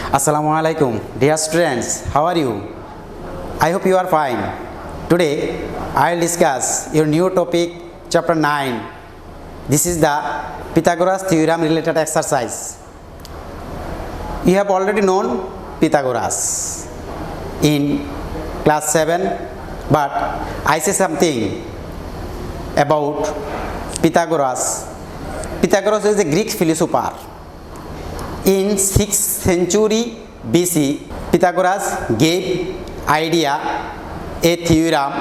Assalamu alaikum, dear students. How are you? I hope you are fine. Today I will discuss your new topic, chapter 9. This is the Pythagoras theorem related exercise. You have already known Pythagoras in class 7, but I say something about Pythagoras. Pythagoras is a Greek philosopher. In 6th century BC, Pythagoras gave idea a theorem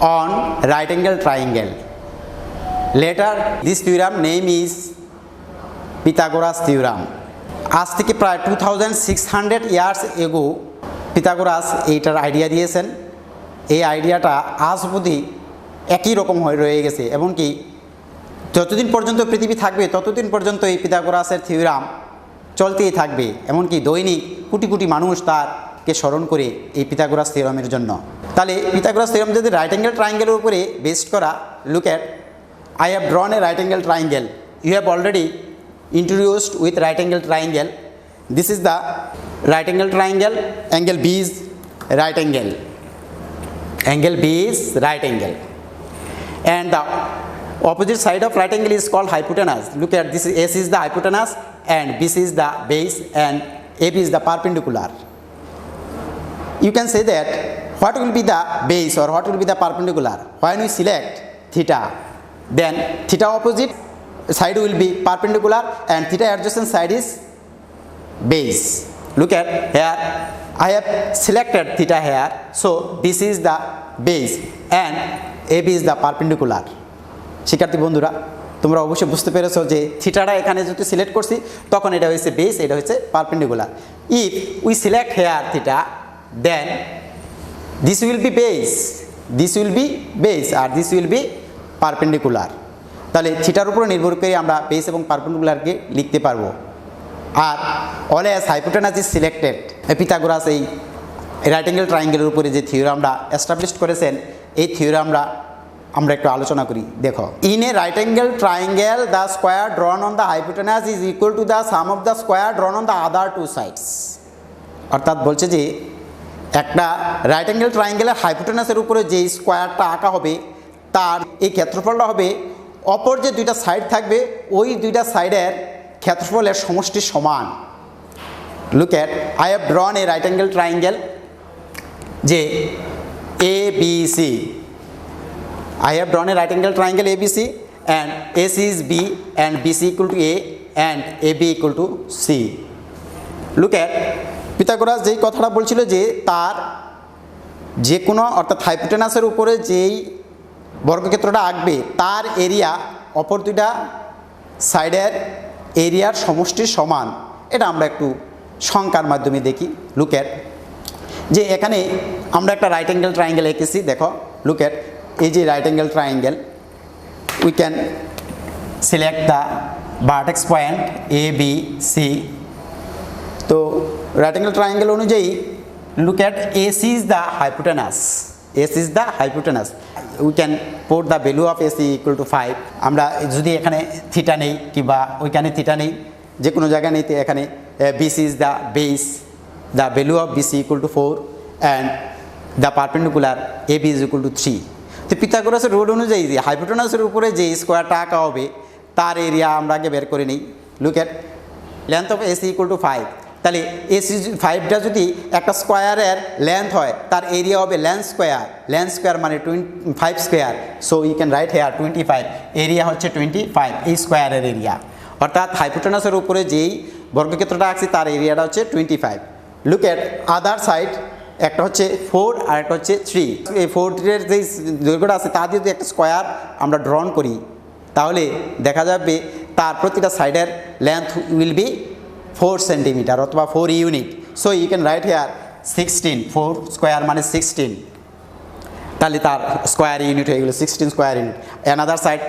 on right angle triangle. Later, this theorem name is Pythagoras theorem. আজ থেকে প্রায় 2600 years ago Pythagoras এইটার idea দিয়েছেন। এই আইডিয়াটা আজ অবধি একই রকম হয়ে রয়ে গেছে, এমনকি যতদিন পর্যন্ত পৃথিবী থাকবে ততদিন পর্যন্ত এই পিথাগোরাসের থিওরাম চলতেই থাকবে, এমনকি দৈনিক কোটি কোটি মানুষ তারকে স্মরণ করে এই পিথাগোরাস থিওরামের জন্য। তাহলে পিথাগোরাস থিওরাম যদি রাইট অ্যাঙ্গেল ট্রায়াঙ্গেলের উপরে বেসড করা, look at I have drawn a right angle triangle. You have already introduced with right angle triangle. This is the right angle triangle. Angle B is right angle. Angle B is right angle. And the opposite side of right angle is called hypotenuse. Look at this, AC is the hypotenuse and BC is the base and AB is the perpendicular. You can say that what will be the base or what will be the perpendicular? When we select theta, then theta opposite side will be perpendicular and theta adjacent side is base. Look at here, I have selected theta here, so BC is the base and AB is the perpendicular. শিক্ষার্থী বন্ধুরা, তোমরা অবশ্যই বুঝতে পেরেছো যে থিটাটা এখানে যদি select করছি তখন এটা হচ্ছে বেস, এটা হচ্ছে perpendicular. If we select here theta, then this will be base, this will be base আর দিস উইল বি পারপেন্ডিকুলার। তাহলে থিটার উপর নির্ভর করে আমরা বেস এবং পারপেন্ডিকুলারকে লিখতে পারবো। আর always hypotenuse is selected. Pythagoras এই রাইট অ্যাঙ্গেল ট্রায়াঙ্গেলের উপরে যে থিওরামটা এস্টাবলিশ করেছেন, এই থিওরামটা আমরা একটু আলোচনা করি। দেখো, in a right angle triangle the square drawn on the hypotenuse is equal to the sum of the square drawn on the other two sides. অর্থাৎ বলছে যে একটা রাইট অ্যাঙ্গেল ট্রায়াঙ্গেলের হাইপোটেনাসের উপরে যে স্কোয়ারটা আঁকা হবে তার এই ক্ষেত্রফলটা হবে অপর যে দুইটা সাইড থাকবে ওই দুইটা সাইডের ক্ষেত্রফলের সমষ্টির সমান। Look at, I have drawn a right angle triangle যে ABC. I have drawn a right angle triangle ABC and AC is B and BC equal to A and AB equal to C. Look at, Pythagoras যেই কথাটা বলছিল যে তার যে কোনো অর্থাৎ হাইপোটেনাসের উপরে যেই বর্গক্ষেত্রটা আঁকবে তার এরিয়া অপর দুইটা সাইডের এরিয়ার সমষ্টির সমান। এটা আমরা একটু সংখ্যার মাধ্যমে দেখি। লুক এট, যে এখানে আমরা একটা রাইট অ্যাঙ্গেল ট্রায়াঙ্গেল এঁকেছি। দেখো, লুক এট, এই যে right angle triangle, we can select the vertex point ABC। তো রাইট অ্যাঙ্গেল ট্রায়াঙ্গেল অনুযায়ী look at, AC is the hypotenuse. AC is the hypotenuse. We can put the value of AC equal to 5. আমরা যদি এখানে theta নেই কিংবা ওইখানে theta নেই, যে কোনো জায়গায় নিতে এখানে BC is the base, the value of BC equal to 4 and the perpendicular AB is equal to 3. তো পিথাগোরাসের রুল অনুযায়ী যে হাইপোটেনাসের উপরে যে স্কোয়ারটা আঁকা হবে তার এরিয়া আমরা আগে বের করে নিই। Look at, length of AC equal to 5। তাহলে AC 5টা যদি একটা স্কোয়ারের লেন্থ হয় তার এরিয়া হবে লেন্থ স্কোয়ার। লেন্থ স্কোয়ার মানে 5 square, so you can write here 25। Area হচ্ছে 25, এই স্কোয়ারের এরিয়া। অর্থাৎ হাইপোটেনাসের উপরে যেই বর্গক্ষেত্রটা আঁকছি তার এরিয়াটা হচ্ছে 25। লুক এট আদার সাইড, একটা হচ্ছে 4 আর একটা হচ্ছে 3। এই 4-এর যে দৈর্ঘ্যটা আছে তা দিয়ে যদি একটা স্কোয়ার আমরা ড্রন করি তাহলে দেখা যাবে তার প্রতিটা সাইডের লেন্থ উইল বি 4 সেন্টিমিটার অথবা 4 unit. So you can write here 16, 4 square মানে 16, তাহলে তার স্কোয়ার ইউনিট হয়ে গেলো 16 square unit. Another side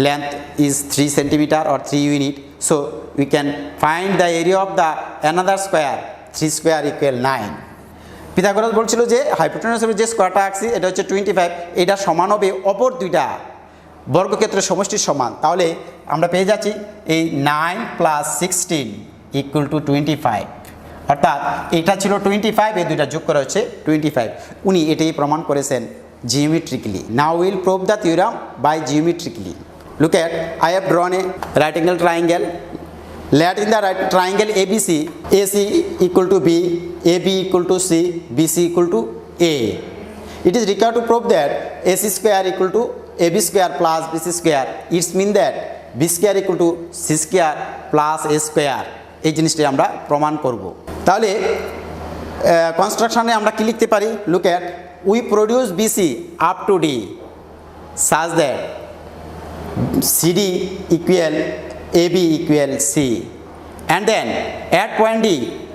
length is 3 centimetre or 3 unit, so we can find the area of the another square. 3 square equal 9। Pythagoras বলছিল যে হাইপোটেনাসের যে স্কোয়ারটা আঁকছি এটা হচ্ছে 25, এটা সমান হবে অপর দুইটা বর্গক্ষেত্রের সমষ্টির সমান। তাহলে আমরা পেয়ে যাচ্ছি এই 9 + 16 = 25। অর্থাৎ এটা ছিল 25, এই দুইটা যোগ করা হচ্ছে 25। উনি এটাই প্রমাণ করেছেন geometrically. Now will prove the theorem by geometrically. Look at, I have drawn a right angle triangle. Let in the right triangle ABC, AC equal to B, AB equal to C, BC equal to A. It is required to prove that AC square equal to AB square plus BC square. It means that B square equal to C square plus A square. এই জিনিসটি আমরা প্রমাণ করব। তাহলে কনস্ট্রাকশনে আমরা কি লিখতে পারি? Look at, we produce BC up to D such that CD equal AB equal C, and then at point D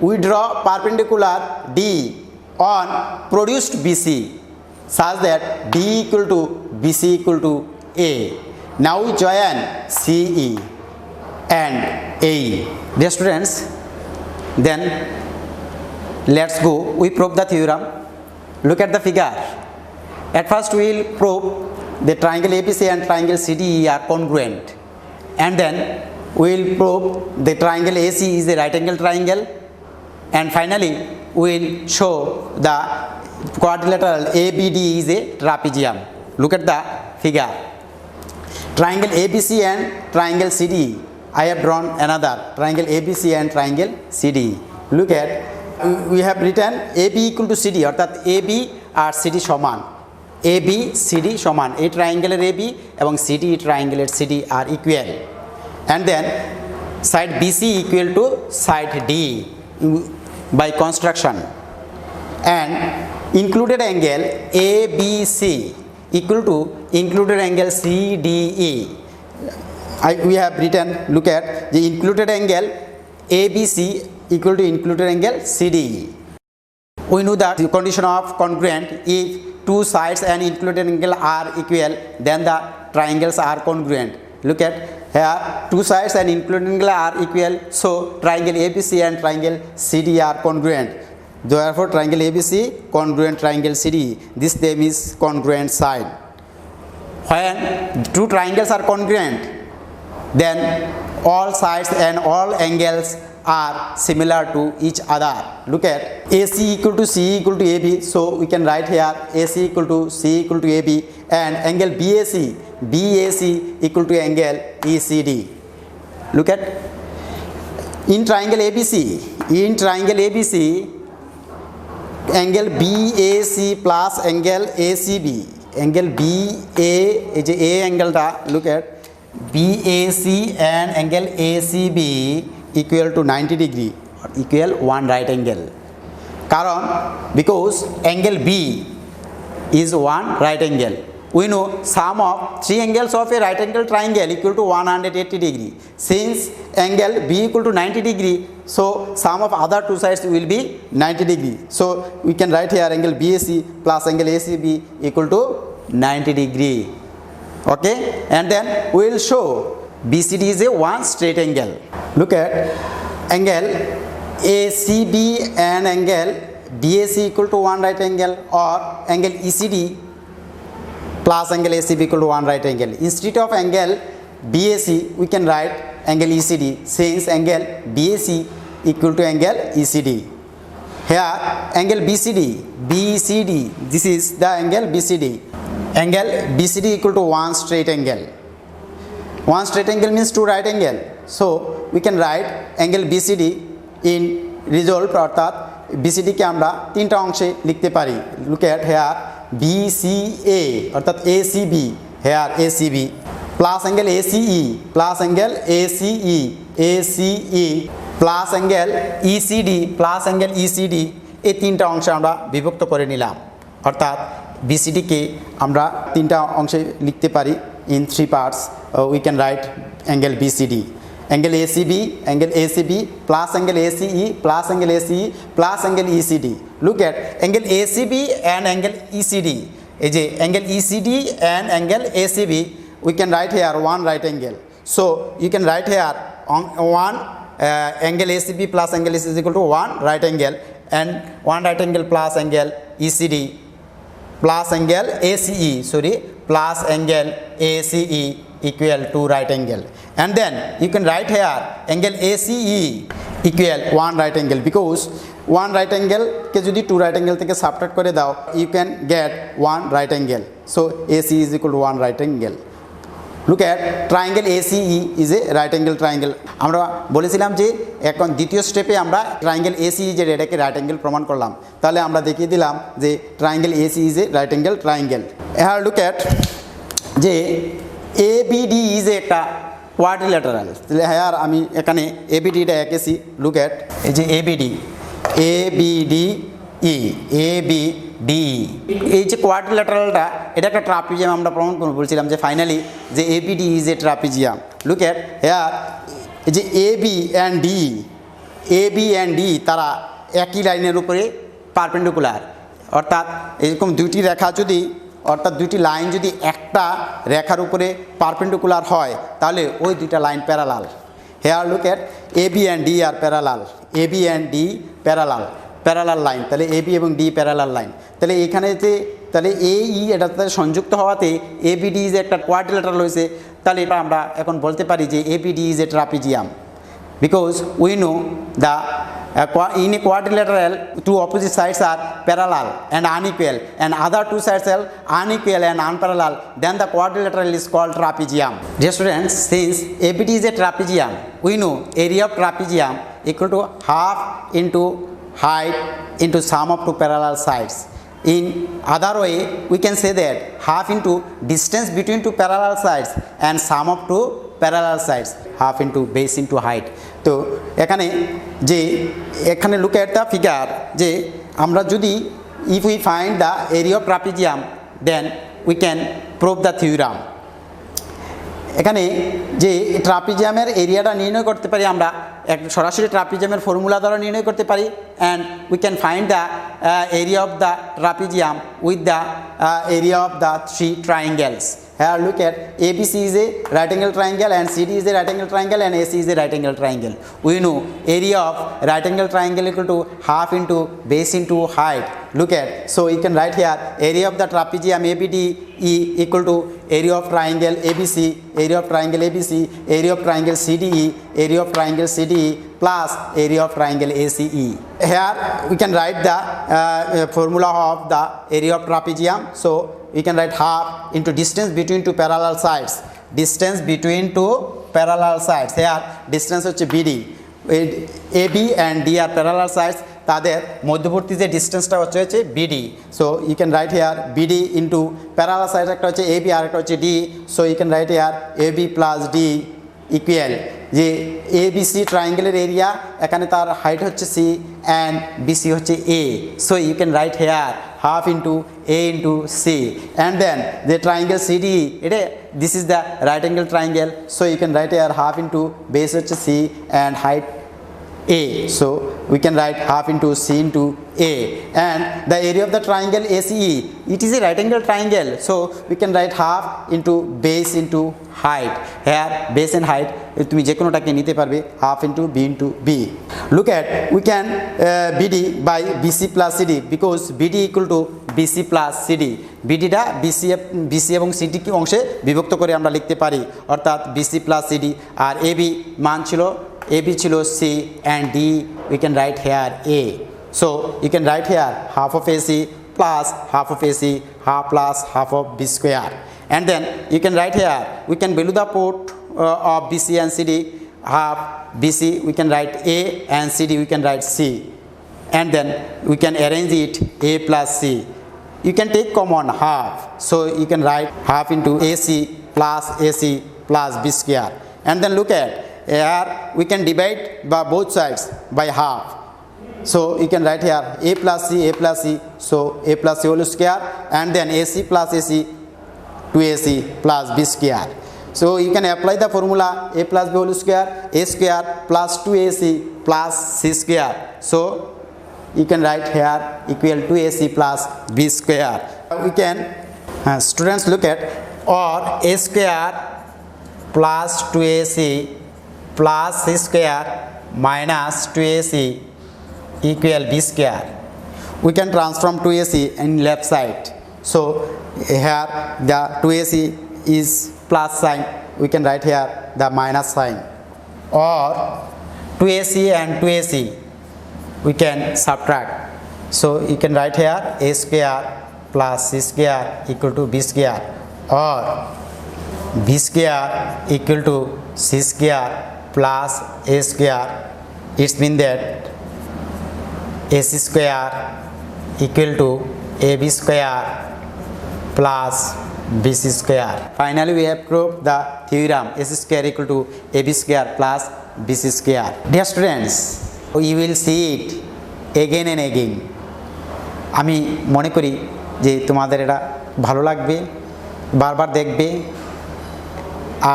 we draw perpendicular D on produced BC such that D equal to BC equal to A. Now we join CE and AE. Dear students, then let's go, we prove the theorem. Look at the figure. At first we will prove the triangle ABC and triangle CDE are congruent, and then we will prove the triangle AC is a right angle triangle, and finally we will show the quadrilateral ABD is a trapezium. Look at the figure. Triangle ABC and triangle CDE. I have drawn another triangle ABC and triangle CDE. Look at, we have written AB equal to CD, অর্থাৎ AB আর CD সমান। AB CD সমান, এই ট্রায়াঙ্গেলের AB এবং CD ট্রায়াঙ্গেলের CD আর equal, and then side BC equal to side D by construction, and included angle ABC equal to included angle CDE. We have written, look at the included angle ABC equal to included angle CDE. We know that the condition of congruent, if two sides and included angle are equal, then the triangles are congruent. Look at here, two sides and included angle are equal, so triangle ABC and triangle CDE are congruent. Therefore triangle ABC congruent triangle CDE. This name is congruent side. When two triangles are congruent, then all sides and all angles are similar to each other. Look at, AC equal to C equal to AB, so we can write here AC equal to C equal to AB, and angle BAC equal to angle ECD. Look at, in triangle ABC, angle BAC plus angle ACB, angle BA is a angle ta, look at, BAC and angle ACB equal to 90 degree or equal one right angle. Karon, because angle B is one right angle. We know sum of three angles of a right angle triangle equal to 180 degree. Since angle B equal to 90 degree, so sum of other two sides will be 90 degree. So we can write here angle BAC plus angle ACB equal to 90 degree. Okay, and then we will show BCD is a one straight angle. Look at, angle ACB and angle BAC equal to one right angle, or angle ECD plus angle ACB equal to one right angle. Instead of angle BAC we can write angle ECD, since angle BAC equal to angle ECD. Here angle BCD, this is the angle BCD. Angle BCD equal to one straight angle. One straight angle means two right angle. So we can write angle BCD in resolve, অর্থাৎ BCD কে আমরা তিনটা অংশে লিখতে পারি। Look at here, BCA অর্থাৎ ACB, here ACB plus angle ACE plus angle ACE plus angle ECD plus angle ECD, এই তিনটা অংশে আমরা বিভক্ত করে নিলাম। অর্থাৎ BCD কে আমরা তিনটা অংশে লিখতে পারি in three parts. We can write angle BCD, angle ACB plus angle ACE plus angle ACE plus angle ECD. Look at angle ACB and angle ECD. Angle ECD and angle ACB, we can write here one right angle. So you can write here one angle ACB plus angle ECD is equal to one right angle, and one right angle plus angle ECD plus angle ACE, plus angle ACE equal to right angle. and then you can write here angle ACE equal 1 right angle, because 1 right angle ke jodi 2 right angle theke subtract kore dao you can get 1 right angle. So ACE is equal to 1 right angle. Look at triangle ACE is a right angle triangle. আমরা বলেছিলাম যে এখন দ্বিতীয় স্টেপে আমরা triangle ACE যে এটাকে right angle প্রমাণ করলাম, তাহলে আমরা দেখিয়ে দিলাম যে triangle ACE is a right angle triangle. Here look at যে ABD is একটা কোয়াড্রিল্যাটারাল। তাহলে হ্যাঁ আমি এখানে ABDটা এঁকেছি। লুক এট এই যে ABD এই যে কোয়াড্রিল্যাটারালটা এটা একটা ট্রাপিজিয়াম আমরা প্রমাণ করব বলছিলাম যে ফাইনালি যে ABD is a trapezium. Look at here এই যে AB অ্যান্ড D তারা একই লাইনের উপরে পারপেন্ডিকুলার, অর্থাৎ এরকম দুইটি রেখা যদি অর্থাৎ দুইটি লাইন যদি একটা রেখার উপরে পারপেন্ডিকুলার হয় তাহলে ওই দুইটা line parallel. Here look at AB and D আর parallel, AB and D parallel line, তাহলে AB এবং D প্যারালাল লাইন। তাহলে এখানে যে তাহলে AE এটাতে সংযুক্ত হওয়াতে ABD যে একটা কোয়াড্রিল্যাটারাল হয়েছে, তাহলে এটা আমরা এখন বলতে পারি যে ABD is a trapezium, because we know the in a quadrilateral two opposite sides are parallel and unequal and other two sides are unequal and unparallel, then the quadrilateral is called trapezium. Dear students, since ABD is a trapezium, we know area of trapezium equal to half into height into sum of two parallel sides. In other way we can say that half into distance between two parallel sides and sum of two parallel sides, half into base into height. তো এখানে যে এখানে look at the figure যে আমরা যদি if we find the area of trapezium then we can prove the theorem. এখানে যে ট্রাপিজিয়ামের এরিয়াটা নির্ণয় করতে পারি আমরা সরাসরি ট্রাপিজিয়ামের ফর্মুলা দ্বারা নির্ণয় করতে পারি, and we can find the area of the trapezium with the area of the three triangles. Here look at ABC is a right angle triangle and CD is a right angle triangle and AC is a right angle triangle. We know area of right angle triangle equal to half into base into height. Look at, so you can write here area of the trapezium ABD equal to area of triangle ABC, area of triangle ABC, area of triangle CDE, area of triangle CDE plus area of triangle ACE. Here we can write the formula of the area of trapezium. So we can write half into distance between two parallel sides. Distance between two parallel sides. Here distance হচ্ছে BD. AB and D are parallel sides. তাদের মধ্যবর্তী যে ডিসটেন্সটা হচ্ছে BD. So you can write here BD into parallel sides একটা হচ্ছে AB আর একটা হচ্ছে D. So you can write here AB plus D equal যে ABC ট্রায়াঙ্গেলের এরিয়া এখানে তার হাইট হচ্ছে C and BC হচ্ছে A. So you can write here half into A into C, and then the triangle CDE it this is the right angle triangle, so you can write here half into base হচ্ছে C and height A. So we can write half into C into A, and the area of the triangle ACE it is a right angle triangle, so we can write half into base into height. Here base and height তুমি যে কোনোটাকে নিতে পারবে half into B into B. Look at we can BD by BC plus CD, because BD equal to BC plus CD. BDটা BC এবং CD কি অংশে বিভক্ত করে আমরা লিখতে পারি, অর্থাৎ BC plus CD, আর AB মান ছিল AB ছিল C and D we can write here A. So you can write here half of AC plus half of AC, half plus half of B square, and then you can write here we can below the port of BC and CD half BC we can write A and CD we can write C, and then we can arrange it A plus C. You can take common half, so you can write half into AC plus AC plus B square, and then look at here we can divide by both sides by half. So you can write here A plus C, so A plus C whole square, and then AC plus AC 2AC plus B square. So you can apply the formula A plus B whole square, A square plus 2AC plus C square. So you can write here equal to AC plus B square. We can students look at, or A square plus 2AC plus C square minus 2AC equal B square. We can transform 2AC in left side. So here the 2AC is plus sign we can write here the minus sign, or 2ac and 2ac we can subtract. So you can write here a square plus c square equal to b square, or b square equal to c square plus a square. It means that ac square equal to ab square plus bc square. Finally, we have proved the theorem ac square equal to ab square plus bc square. Dear students, you will see it again and again. আমি মনে করি যে তোমাদের এটা ভালো লাগবে, বারবার দেখবে,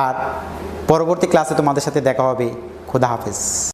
আর পরবর্তী ক্লাসে তোমাদের সাথে দেখা হবে। খোদা হাফেজ।